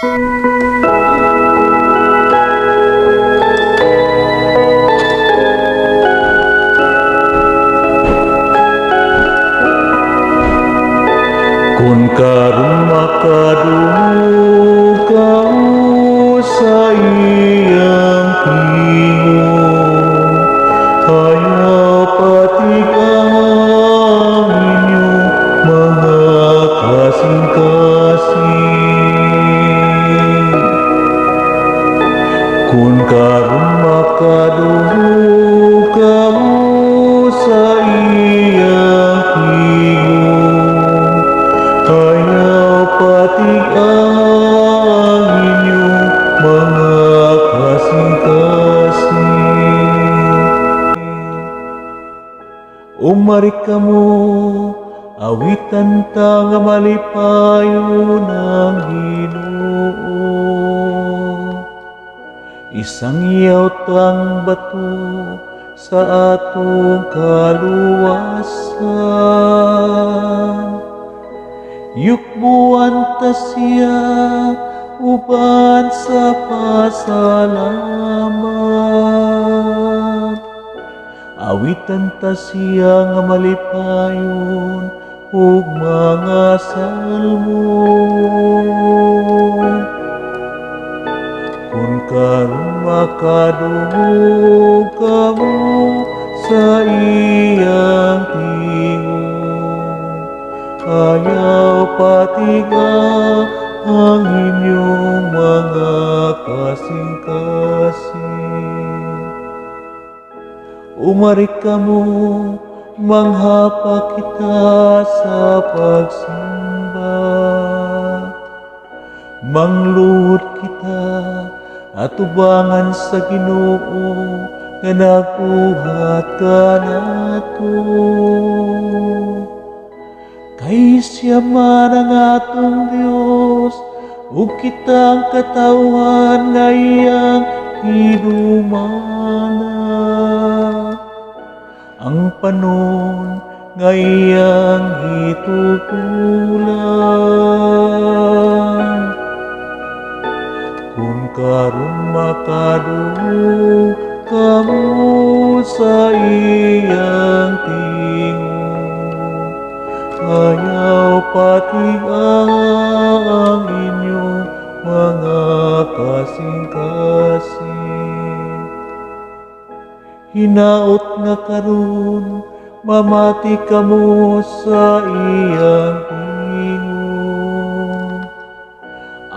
Kung karon makadungog kamo sa iyang tingog, ayaw patigang inyong mga kasing-kasing. Kung karon makadungog kamo sa iyang tingog, ayaw patigang inyong mga kasing-kasing. Umari kamo, awitan ta nga malipayon ng Ginoo. Isang yawtang bato sa atong kaluwasan. Yukbuan ta siya uban sa pasalamat. Awitan ta siya nga malipayon ug mga salmo. Kung karon makadungog kamo sa iyang tingog, ayaw patigang ang inyong mga kasing-kasing. Umari kamo, manghapa kita sa pagsimba. Mangluhod kita at ubangan sa Ginoo nga nagbuhat kanato. Kay siya man ang atong Dios, ug kitang katawhan nga iyang hinumana. Ang panon nga iyang hitutulan. Kung karon makadungog kamo sa iyang tingog, ayaw patigang ang inyong mga kasing-kasing. Hinaot nga karon mamati kamo sa iyang tingog.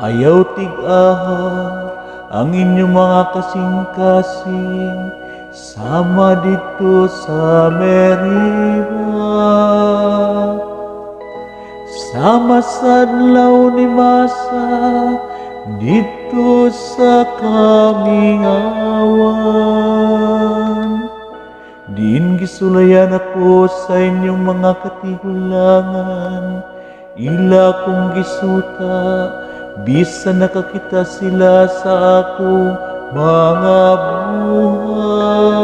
Ayaw tig-aha ang inyong mga kasing-kasing sama dito sa Meriba. Sama sa adlaw ni Masa dito sa kamingawan. Diin gisulayan ako sa inyong mga katigulangan, ila kong gisuta, bisan nakakita sila sa akong mga buhat.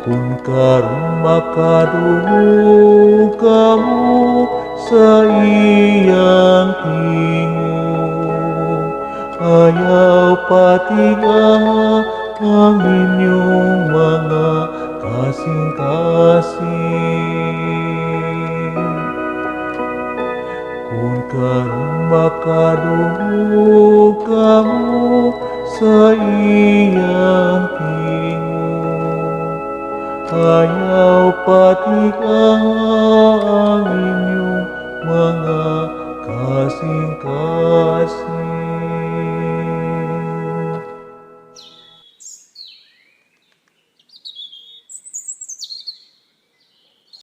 Kung karon makadungog kamo sa iyang tingog, ayaw patigang ang inyong mga kasing-kasing. Kung karon makadungog kamo sa iyang tingog, ayaw patigang ang inyong mga kasing-kasing.